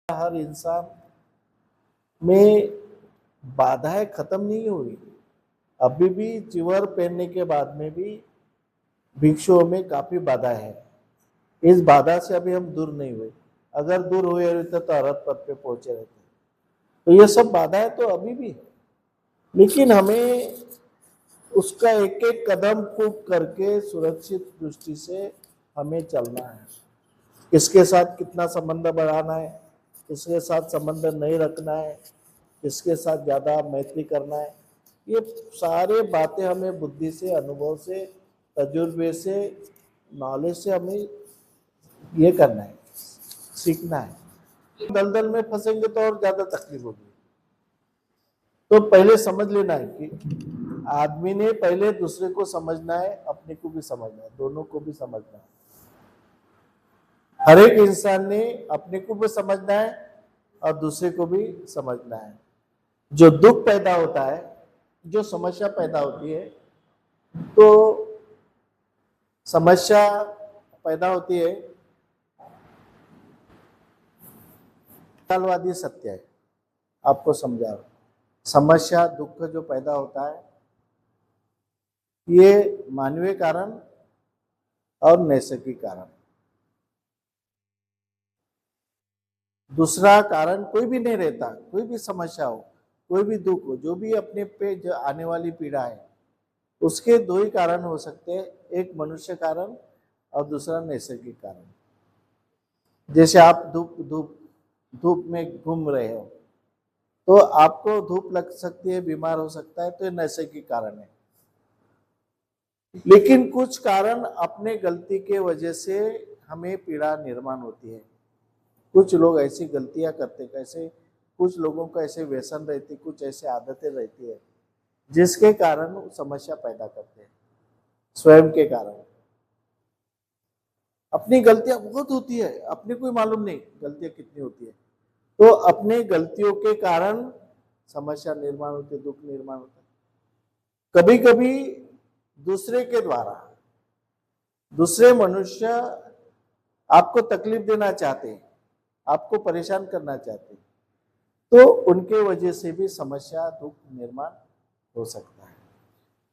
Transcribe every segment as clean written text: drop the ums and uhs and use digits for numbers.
हर इंसान में बाधाएं खत्म नहीं हुई। अभी भी चिवर पहनने के बाद में भी भिक्षुओं में काफी बाधा है। इस बाधा से अभी हम दूर नहीं हुए। अगर दूर हुए रहते तो अरहत पद पे पहुंचे रहते। तो ये सब बाधाएं तो अभी भी है, लेकिन हमें उसका एक एक कदम फूक करके सुरक्षित दृष्टि से हमें चलना है। किसके साथ कितना संबंध बढ़ाना है, किसके साथ संबंध नहीं रखना है, किसके साथ ज्यादा मैत्री करना है, ये सारे बातें हमें बुद्धि से, अनुभव से, तजुर्बे से, नॉलेज से हमें ये करना है, सीखना है। दलदल में फंसेंगे तो और ज्यादा तकलीफ होगी। तो पहले समझ लेना है कि आदमी ने पहले दूसरे को समझना है, अपने को भी समझना है, दोनों को भी समझना है। हर एक इंसान ने अपने को भी समझना है और दूसरे को भी समझना है। जो दुख पैदा होता है, जो समस्या पैदा होती है, तो समस्या पैदा होती है, कालवादी सत्य है। आपको समझा रहा हूं। समस्या दुख जो पैदा होता है ये मानवीय कारण और नैसर्गिक कारण, दूसरा कारण कोई भी नहीं रहता। कोई भी समस्या हो, कोई भी दुख हो, जो भी अपने पे जो आने वाली पीड़ा है, उसके दो ही कारण हो सकते हैं, एक मनुष्य कारण और दूसरा नैसर्गिक कारण। जैसे आप धूप में घूम रहे हो तो आपको धूप लग सकती है, बीमार हो सकता है, तो ये नैसर्गिक कारण है। लेकिन कुछ कारण अपने गलती के वजह से हमें पीड़ा निर्माण होती है। कुछ लोग ऐसी गलतियां करते, कैसे कुछ लोगों को ऐसे व्यसन रहती, कुछ ऐसे आदतें रहती है जिसके कारण वो समस्या पैदा करते हैं। स्वयं के कारण अपनी गलतियां बहुत होती है, अपने को मालूम नहीं गलतियां कितनी होती है। तो अपने गलतियों के कारण समस्या निर्माण होती है, दुख निर्माण होता है। कभी कभी दूसरे के द्वारा, दूसरे मनुष्य आपको तकलीफ देना चाहते हैं, आपको परेशान करना चाहते हैं, तो उनके वजह से भी समस्या दुख निर्माण हो सकता है।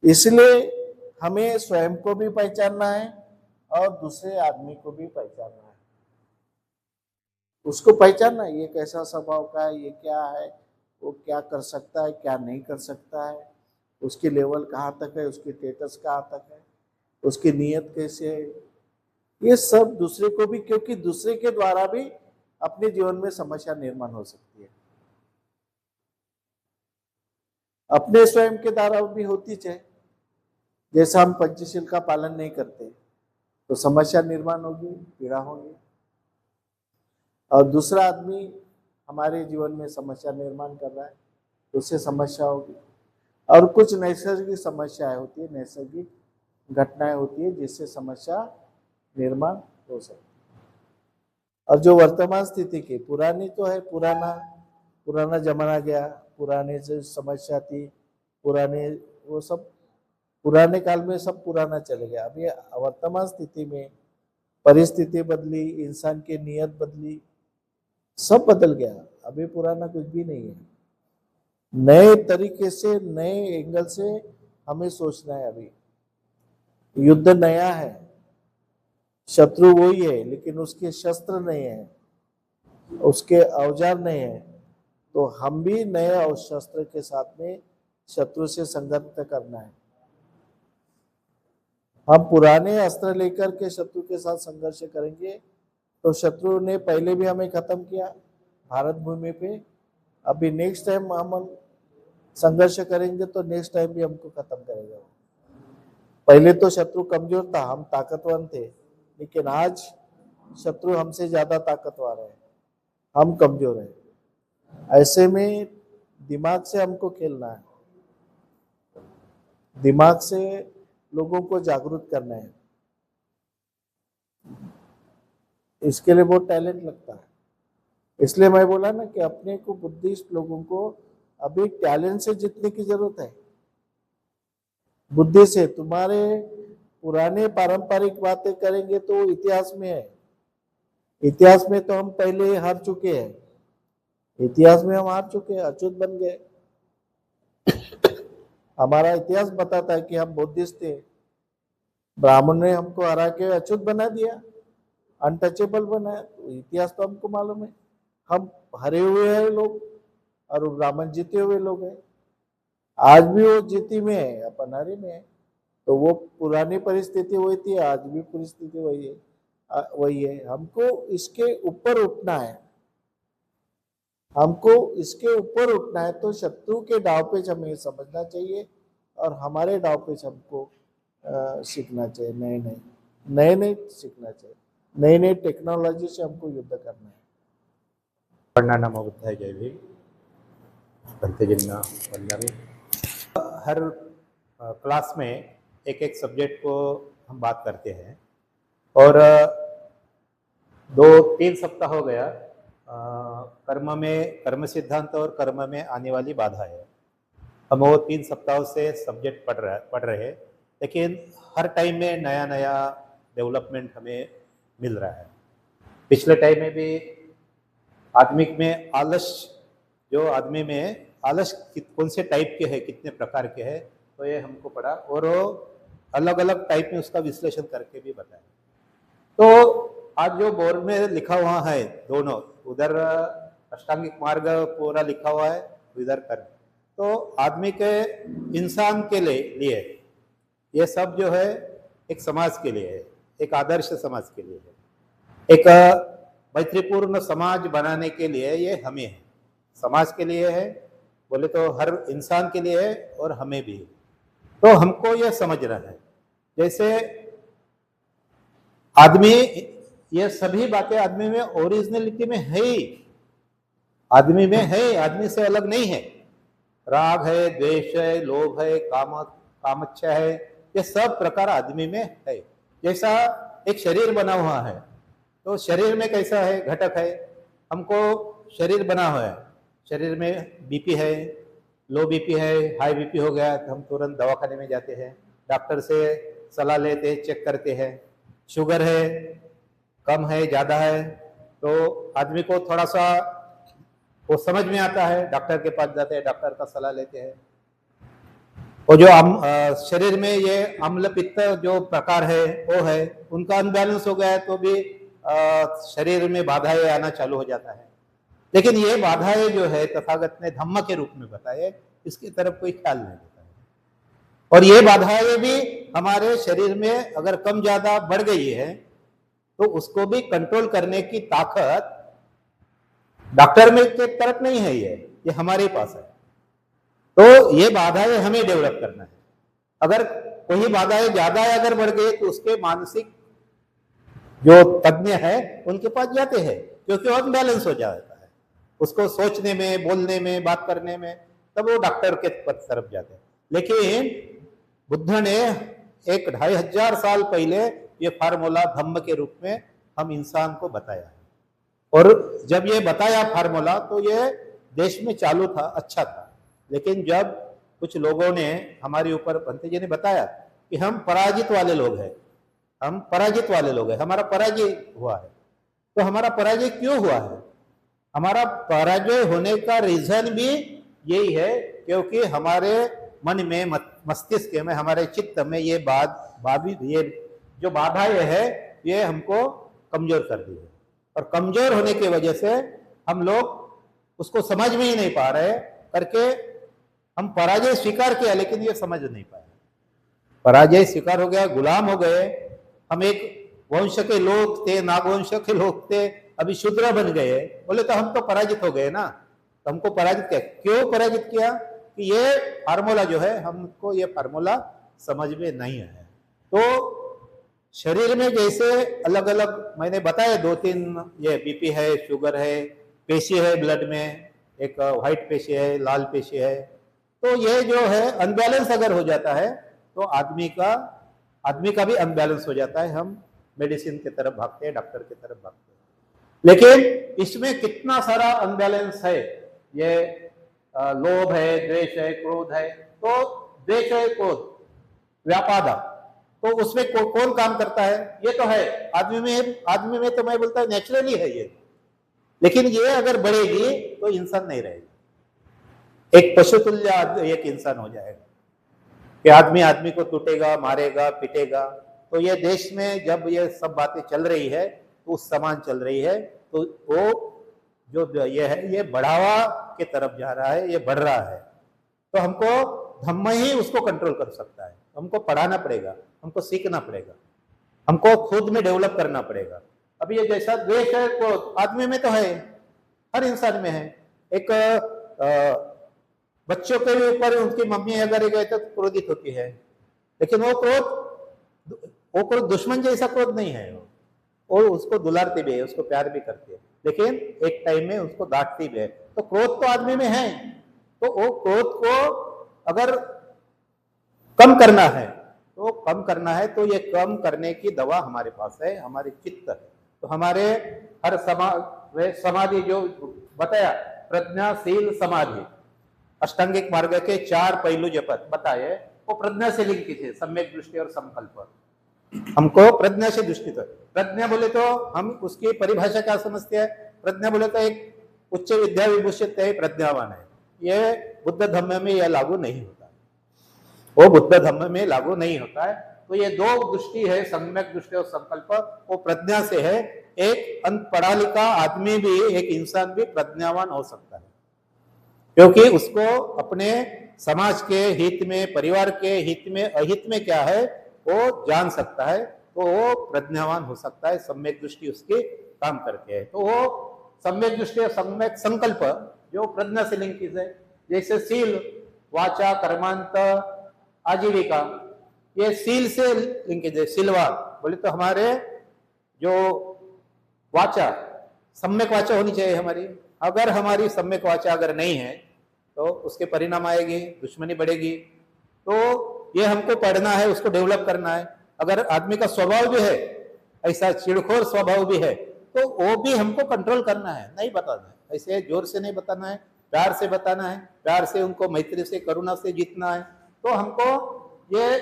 इसलिए हमें स्वयं को भी पहचानना है और दूसरे आदमी को भी पहचानना है। उसको पहचानना है, ये कैसा स्वभाव का है, ये क्या है, वो क्या कर सकता है, क्या नहीं कर सकता है, उसकी लेवल कहाँ तक है, उसकी स्टेटस कहाँ तक है, उसकी नीयत कैसे है। ये सब दूसरे को भी, क्योंकि दूसरे के द्वारा भी अपने जीवन में समस्या निर्माण हो सकती है, अपने स्वयं के द्वारा भी होती है। जैसा हम पंचशील का पालन नहीं करते तो समस्या निर्माण होगी, पीड़ा होगी। और दूसरा आदमी हमारे जीवन में समस्या निर्माण कर रहा है तो उससे समस्या होगी। और कुछ नैसर्गिक समस्याएं होती है, नैसर्गिक घटनाएं होती है जिससे समस्या निर्माण हो सकती है। और जो वर्तमान स्थिति की पुरानी तो है, पुराना जमाना गया, पुराने जो समस्या थी, पुराने वो सब पुराने काल में सब पुराना चले गया। अभी वर्तमान स्थिति में परिस्थिति बदली, इंसान की नियत बदली, सब बदल गया। अभी पुराना कुछ भी नहीं है। नए तरीके से, नए एंगल से हमें सोचना है। अभी युद्ध नया है, शत्रु वही है लेकिन उसके शस्त्र नहीं है, उसके औजार नहीं है। तो हम भी नए शस्त्र के साथ में शत्रु से संघर्ष करना है। हम पुराने अस्त्र लेकर के शत्रु के साथ संघर्ष करेंगे तो शत्रु ने पहले भी हमें खत्म किया भारत भूमि पे। अभी नेक्स्ट टाइम हम संघर्ष करेंगे तो नेक्स्ट टाइम भी हमको खत्म करेगा। पहले तो शत्रु कमजोर था, हम ताकतवर थे, लेकिन आज शत्रु हमसे ज्यादा ताकतवर है, हम कमजोर हैं। ऐसे में दिमाग से हमको खेलना है, दिमाग से लोगों को जागरूक करना है। इसके लिए बहुत टैलेंट लगता है। इसलिए मैं बोला ना कि अपने को, बुद्धिस्ट लोगों को अभी टैलेंट से जीतने की जरूरत है, बुद्धि से। तुम्हारे पुराने पारंपरिक बातें करेंगे तो इतिहास में है, इतिहास में तो हम पहले हार चुके हैं। इतिहास में हम हार चुके हैं, अछूत बन गए। हमारा इतिहास बताता है कि हम बुद्धिस्ट थे, ब्राह्मण ने हमको हरा के अछूत बना दिया, अनटचेबल बनाया। तो इतिहास तो हमको मालूम है, हम हरे हुए हैं लोग और वो ब्राह्मण जीते हुए लोग हैं। आज भी वो जीती में है, अपन हरे में है। तो वो पुरानी परिस्थिति वही थी, आज भी परिस्थिति वही है। वही है। हमको इसके ऊपर उठना है, हमको इसके ऊपर उठना है। तो शत्रु के दाव पेच हमें समझना चाहिए और हमारे दाव पेच हमको सीखना चाहिए। नए सीखना चाहिए, नई नई टेक्नोलॉजी से हमको युद्ध करना है। पढ़ना नमो बुद्धाय जय भीम। भंतेजन्ना वंदनामि। हर क्लास में एक एक सब्जेक्ट को हम बात करते हैं और 2-3 सप्ताह हो गया कर्म सिद्धांत और कर्म में आने वाली बाधा है। हम वो 3 सप्ताहों से सब्जेक्ट पढ़ रहे हैं, लेकिन हर टाइम में नया नया डेवलपमेंट हमें मिल रहा है। पिछले टाइम में भी आदमी में आलस, जो आदमी में आलस कौन से टाइप के है, कितने प्रकार के हैं, तो ये हमको पढ़ा और अलग अलग टाइप में उसका विश्लेषण करके भी बताया। तो आज जो बोर्ड में लिखा हुआ है दोनों, उधर अष्टांगिक मार्ग पूरा लिखा हुआ है, इधर कर्म, तो आदमी के इंसान के लिए ये सब जो है एक समाज के लिए है, एक आदर्श समाज के लिए है, एक मैत्रीपूर्ण समाज बनाने के लिए ये हमें है। समाज के लिए है बोले तो हर इंसान के लिए है और हमें भी है। तो हमको ये समझना है, जैसे आदमी, ये सभी बातें आदमी में ओरिजिनलिटी में है ही, आदमी में है, आदमी से अलग नहीं है। राग है, द्वेष है, लोभ है, कामच्छा है, ये सब प्रकार आदमी में है। जैसा एक शरीर बना हुआ है, तो शरीर में कैसा है, घटक है, हमको शरीर बना हुआ है, शरीर में बीपी है, लो बीपी है, हाई बीपी हो गया तो हम तुरंत दवाखाने में जाते हैं, डॉक्टर से सलाह लेते हैं, चेक करते हैं। शुगर है, कम है, ज़्यादा है, तो आदमी को थोड़ा सा वो समझ में आता है, डॉक्टर के पास जाते हैं, डॉक्टर का सलाह लेते हैं। और जो शरीर में ये अम्ल पित्त जो प्रकार है वो है, उनका अनबैलेंस हो गया है तो भी शरीर में बाधाएं आना चालू हो जाता है। लेकिन ये बाधाएं जो है तथागत ने धम्म के रूप में बताए, इसकी तरफ कोई ख्याल नहीं देता है। और ये बाधाएं भी हमारे शरीर में अगर कम ज्यादा बढ़ गई है तो उसको भी कंट्रोल करने की ताकत डॉक्टर में के तरफ नहीं है, ये हमारे पास है। तो ये बाधाएं हमें डेवलप करना है। अगर कोई बाधाएं ज्यादा अगर बढ़ गई तो उसके मानसिक जो तज्ञ है उनके पास जाते हैं, क्योंकि वो अनबैलेंस हो जाता है उसको सोचने में, बोलने में, बात करने में, तब वो डॉक्टर के तरफ जाते हैं। लेकिन बुद्ध ने 1-2500 साल पहले ये फार्मूला धम्म के रूप में हम इंसान को बताया है। और जब ये बताया फार्मूला तो ये देश में चालू था, अच्छा था। लेकिन जब कुछ लोगों ने हमारे ऊपर, भंते जी ने बताया कि हम पराजित वाले लोग हैं, हम पराजित वाले लोग हैं, हमारा पराजय हुआ है। तो हमारा पराजय क्यों हुआ है? हमारा पराजय होने का रीजन भी यही है, क्योंकि हमारे मन में, मस्तिष्क में, हमारे चित्त में ये ये जो बाधाएं है ये हमको कमजोर कर दी है। और कमजोर होने की वजह से हम लोग उसको समझ में ही नहीं पा रहे करके हम पराजय स्वीकार किया, लेकिन ये समझ नहीं पाए। पराजय स्वीकार हो गया, गुलाम हो गए। हम एक वंश के लोग थे, नागवंश के लोग थे, अभी शूद्र बन गए। बोले तो हम तो पराजित हो गए ना। तो हमको पराजित किया, क्यों पराजित किया? कि ये फार्मूला जो है, हमको ये फार्मूला समझ में नहीं आया। तो शरीर में जैसे अलग अलग मैंने बताया 2-3, ये बीपी है, शुगर है, पेशी है ब्लड में, एक व्हाइट पेशी है, लाल पेशी है। तो ये जो है अनबैलेंस अगर हो जाता है तो आदमी का भी अनबैलेंस हो जाता है। हम मेडिसिन की तरफ भागते हैं, डॉक्टर की तरफ भागते हैं। लेकिन इसमें कितना सारा अनबैलेंस है, ये लोभ है, द्वेष है, क्रोध है। तो द्वेष है, क्रोध, व्यापादा, तो उसमें कौन काम करता है? ये तो है आदमी में तो मैं बोलता हूं नेचुरली है ये। लेकिन ये अगर बढ़ेगी तो इंसान नहीं रहेगा, एक पशुतुल्य एक इंसान हो जाएगा कि आदमी आदमी को टूटेगा, मारेगा, पीटेगा। तो ये देश में जब ये सब बातें चल रही है तो उस समान चल रही है, तो वो जो ये है ये बढ़ावा के तरफ जा रहा है, ये बढ़ रहा है। तो हमको धम्म ही उसको कंट्रोल कर सकता है। हमको पढ़ाना पड़ेगा, हमको सीखना पड़ेगा, हमको खुद में डेवलप करना पड़ेगा। अभी ये जैसा द्वेष है वो आदमी में तो है, हर इंसान में है। एक बच्चों के ऊपर उनकी मम्मी अगर गए तो क्रोधित होती है, लेकिन वो क्रोध दुश्मन जैसा क्रोध नहीं है, और उसको दुलारते भी है, उसको प्यार भी करते हैं, लेकिन एक टाइम में उसको डांटती भी है। तो क्रोध तो आदमी में है, तो वो क्रोध को अगर कम करना है तो ये कम करने की दवा हमारे पास है, हमारे चित्त है। तो हमारे हर समाधि जो बताया, प्रज्ञाशील समाधि, अष्टांगिक मार्ग के 4 पहलू जो बताए वो प्रज्ञा से लिंक थे, सम्यक दृष्टि और संकल्प। हमको प्रज्ञा से दृष्टि, तो प्रज्ञा बोले तो हम उसकी परिभाषा क्या समझते हैं? प्रज्ञा बोले तो एक उच्च विद्या विभूषित है, प्रज्ञावान है। ये बुद्ध धम्म में यह लागू नहीं होता, वो बुद्ध धम्म में लागू नहीं होता है। तो ये 2 दृष्टि है, सम्यक दृष्टि और संकल्प, वो प्रज्ञा से है। एक पढ़ा लिखा आदमी भी, एक इंसान भी प्रज्ञावान हो सकता है, क्योंकि उसको अपने समाज के हित में, परिवार के हित में, अहित में क्या है वो जान सकता है, तो वो प्रज्ञावान हो सकता है। सम्यक दृष्टि उसके काम करके है। तो वो सम्यक दृष्टि और सम्यक संकल्प जो प्रज्ञा से लिंक है, जैसे सील, वाचा, कर्मांत, आजीविका, ये सील से लिंकेज है। सीलवान बोले तो हमारे जो वाचा, सम्यक वाचा होनी चाहिए हमारी। अगर हमारी सम्यक वाचा अगर नहीं है तो उसके परिणाम आएगी, दुश्मनी बढ़ेगी। तो ये हमको पढ़ना है, उसको डेवलप करना है। अगर आदमी का स्वभाव भी है ऐसा चिड़खोर स्वभाव भी है, तो वो भी हमको कंट्रोल करना है, नहीं बताना है, ऐसे जोर से नहीं बताना है, प्यार से बताना है, प्यार से उनको मैत्री से, करुणा से जीतना है। तो हमको ये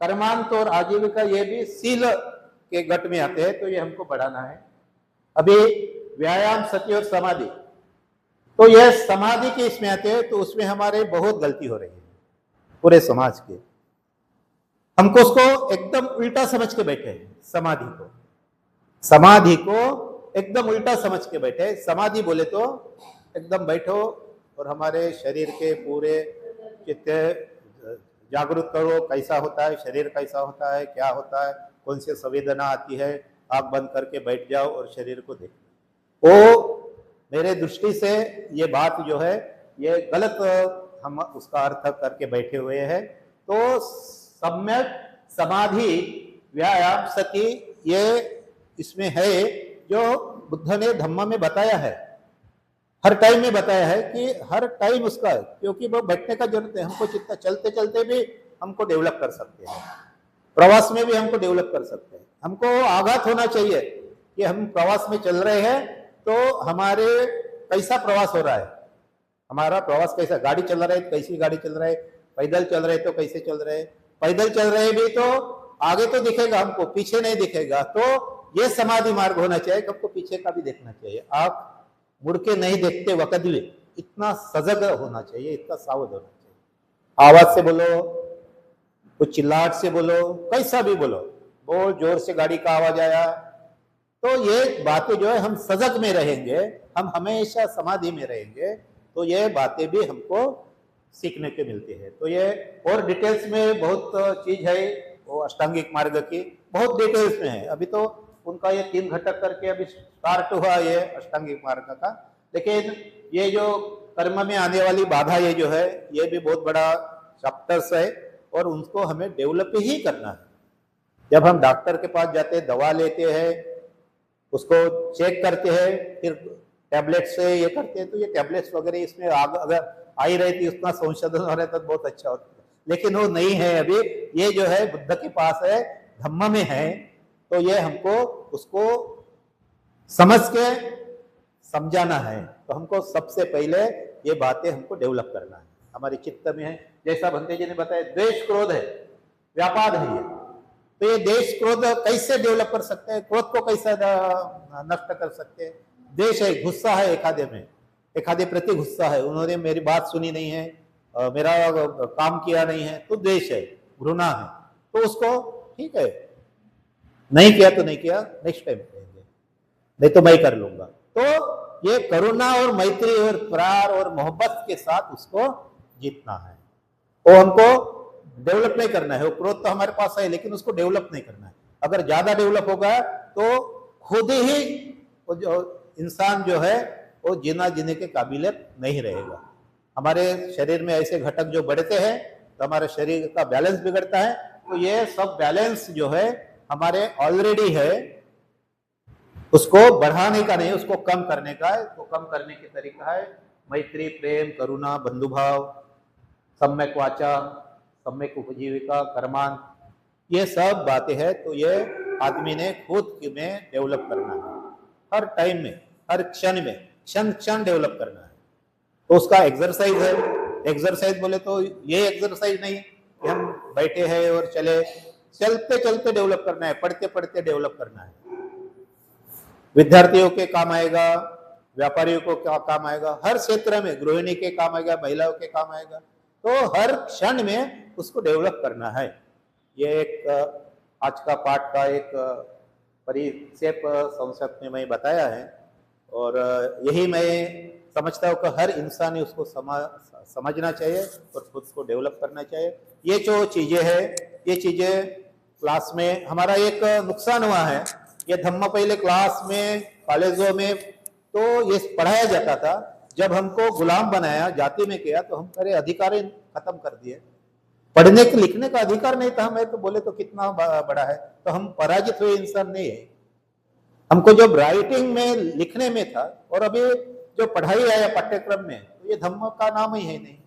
कर्मांत और आजीविका ये भी सील के गट में आते हैं, तो ये हमको बढ़ाना है। अभी व्यायाम, सती और समाधि, तो यह समाधि के इसमें आते हैं, तो उसमें हमारे बहुत गलती हो रही है पूरे समाज के। हमको उसको एकदम उल्टा समझ के बैठे हैं। समाधि को एकदम उल्टा समझ के बैठे। समाधि बोले तो एकदम बैठो और हमारे शरीर के पूरे चित्त जागरूक करो, कैसा होता है शरीर, कैसा होता है, क्या होता है, कौन सी संवेदना आती है, आंख बंद करके बैठ जाओ और शरीर को देखो। वो मेरे दृष्टि से ये बात जो है ये गलत हम उसका अर्थ करके बैठे हुए हैं। तो सम्यक समाधि, व्यायाम, सती ये इसमें है जो बुद्ध ने धम्म में बताया है, हर टाइम में बताया है कि हर टाइम उसका है, क्योंकि वो बैठने का जरूरत है। हमको चित्त चलते चलते भी हमको डेवलप कर सकते हैं, प्रवास में भी हमको डेवलप कर सकते हैं। हमको आगात होना चाहिए कि हम प्रवास में चल रहे हैं, तो हमारे कैसा प्रवास हो रहा है, हमारा प्रवास कैसा, गाड़ी चल रहा है तो कैसी गाड़ी चल रहा है, पैदल चल रहे तो कैसे चल रहे हैं, पैदल चल रहे भी तो आगे तो दिखेगा हमको, पीछे नहीं दिखेगा। तो ये समाधि मार्ग होना चाहिए, हमको पीछे का भी देखना चाहिए। आप मुड़ के नहीं देखते वक्त भी इतना सजग होना चाहिए, इतना सावध होना चाहिए। आवाज से बोलो, कुछ चिल्लाहट से बोलो, कैसा भी बोलो, बहुत जोर से गाड़ी का आवाज आया, तो ये बातें जो है हम सजग में रहेंगे, हम हमेशा समाधि में रहेंगे, तो ये बातें भी हमको सीखने के मिलती है। तो ये और डिटेल्स में बहुत चीज है, वो अष्टांगिक मार्ग की बहुत डिटेल्स में है। अभी तो उनका ये 3 घटक करके अभी स्टार्ट हुआ ये अष्टांगिक मार्ग का, लेकिन ये जो कर्म में आने वाली बाधा ये जो है ये भी बहुत बड़ा चैप्टर्स है, और उनको हमें डेवलप ही करना है। जब हम डॉक्टर के पास जाते हैं, दवा लेते हैं, उसको चेक करते हैं, फिर टैबलेट से ये करते हैं, तो ये टैबलेट्स वगैरह इसमें अगर आई रहती, उतना संशोधन हो रहा तो बहुत अच्छा होता, लेकिन वो नहीं है अभी। ये जो है बुद्ध के पास है, धम्म में है, तो ये हमको उसको समझ के समझाना है। तो हमको सबसे पहले ये बातें हमको डेवलप करना है, हमारे चित्त में है। जैसा भंते जी ने बताया, द्वेष क्रोध है, व्यापाद है ये, तो ये देश क्रोध कैसे डेवलप कर सकते हैं, क्रोध को कैसे नष्ट कर सकते हैं, द्वेष है, गुस्सा है एखादे में, एखादे प्रति गुस्सा है, उन्होंने मेरी बात सुनी नहीं है, मेरा काम किया नहीं है, तो द्वेष है, घृणा है, तो उसको ठीक है, नहीं किया तो नहीं किया, नेक्स्ट टाइम करेंगे, नहीं तो मैं कर लूंगा। तो ये करुणा और मैत्री और प्यार और मोहब्बत के साथ उसको जीतना है। वो हमको डेवलप नहीं करना है, वो क्रोध तो हमारे पास है लेकिन उसको डेवलप नहीं करना है। अगर ज्यादा डेवलप होगा तो खुद ही वो जो इंसान जो है वो जीने के काबिलियत नहीं रहेगा। हमारे शरीर में ऐसे घटक जो बढ़ते हैं तो हमारे शरीर का बैलेंस बिगड़ता है। तो ये सब बैलेंस जो है हमारे ऑलरेडी है, उसको बढ़ाने का नहीं, उसको कम करने का है। तो कम करने के तरीका है मैत्री, प्रेम, करुणा, बंधुभाव, सम्यक वाचा, सम्यक उपजीविका, कर्मांत, ये सब बातें हैं। तो ये आदमी ने खुद में डेवलप करना है, हर टाइम में, हर क्षण में, क्षण क्षण डेवलप करना है। तो उसका एक्सरसाइज है। एक्सरसाइज बोले तो ये एक्सरसाइज नहीं कि हम बैठे हैं और चलते चलते डेवलप करना है, पढ़ते पढ़ते डेवलप करना है। विद्यार्थियों के काम आएगा, व्यापारियों को क्या काम आएगा, हर क्षेत्र में, गृहिणी के काम आएगा, महिलाओं के काम आएगा। तो हर क्षण में उसको डेवलप करना है। ये एक आज का पाठ का एक परिक्षेप संक्षेप में मैं बताया है और यही मैं समझता हूँ कि हर इंसान ही उसको समझना चाहिए और खुद को डेवलप करना चाहिए। ये जो चीजें हैं, ये चीजें क्लास में हमारा एक नुकसान हुआ है। ये धम्म पहले क्लास में, कॉलेजों में तो ये पढ़ाया जाता था। जब हमको गुलाम बनाया, जाति में किया, तो हम सारे अधिकार खत्म कर दिए। पढ़ने के लिखने का अधिकार नहीं था हमें, तो बोले तो कितना बड़ा है। तो हम पराजित हुए इंसान नहीं है। हमको जब राइटिंग में, लिखने में था, और अभी जो पढ़ाई आया पाठ्यक्रम में, तो ये धम्म का नाम ही है नहीं,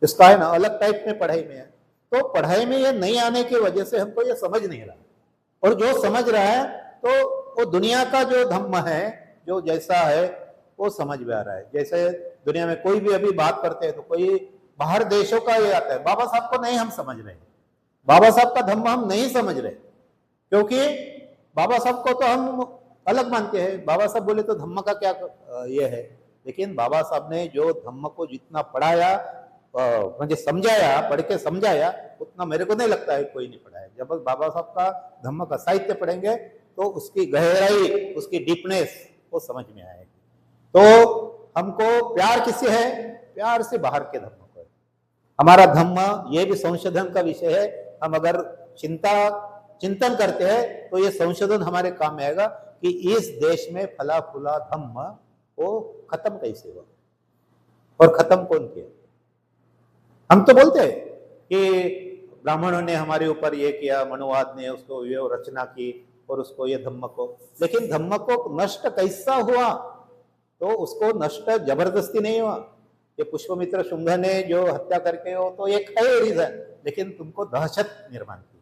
इसका है ना अलग टाइप में पढ़ाई में है। तो पढ़ाई में ये नहीं आने की वजह से हमको ये समझ नहीं रहा, और जो समझ रहा है तो वो दुनिया का जो धम्म है, जो जैसा है वो समझ में आ रहा है। जैसे दुनिया में कोई भी अभी बात करते हैं तो कोई बाहर देशों का ये आता है, बाबा साहब को नहीं हम समझ रहे, बाबा साहब का धम्म हम नहीं समझ रहे, क्योंकि बाबा साहब को तो हम अलग मानते हैं। बाबा साहब बोले तो धम्म का क्या ये है, लेकिन बाबा साहब ने जो धम्म को जितना पढ़ाया, मुझे समझाया, पढ़ के समझाया, उतना मेरे को नहीं लगता है कोई नहीं पढ़ाया। जब बाबा साहब का धम्म का साहित्य पढ़ेंगे तो उसकी गहराई, उसकी डीपनेस वो समझ में आएगी। तो हमको प्यार किससे है? प्यार से बाहर के धम्म को है। हमारा धम्म ये भी संशोधन का विषय है। हम अगर चिंतन करते हैं तो ये संशोधन हमारे काम में आएगा कि इस देश में फला फूला धम्म वो खत्म कैसे हुआ और खत्म कौन किया। हम तो बोलते हैं कि ब्राह्मणों ने हमारे ऊपर ये किया, मनुवाद ने उसको ये रचना की और उसको ये धम्म को, लेकिन धम्म को नष्ट कैसा हुआ? तो उसको नष्ट जबरदस्ती नहीं हुआ। ये पुष्पमित्र शुंग ने जो हत्या करके हो तो एक है रीजन, लेकिन तुमको दहशत निर्माण की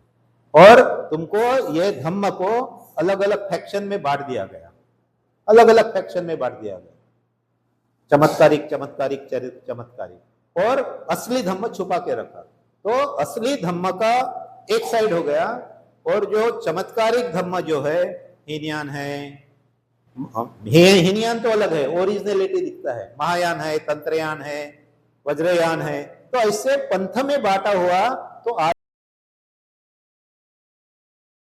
और तुमको ये धम्म को अलग अलग फैक्शन में बांट दिया गया, अलग अलग फैक्शन में बांट दिया गया। चमत्कारिक, चमत्कारिक, चरित्र चमत्कारिक, और असली धम्म छुपा के रखा। तो असली धम्म का एक साइड हो गया, और जो चमत्कारिक धम्म जो है, हीनयान है, हीनयान तो अलग है, ओरिजिनलिटी दिखता है, महायान है, तंत्रयान है, वज्रयान है। तो ऐसे पंथ में बांटा हुआ। तो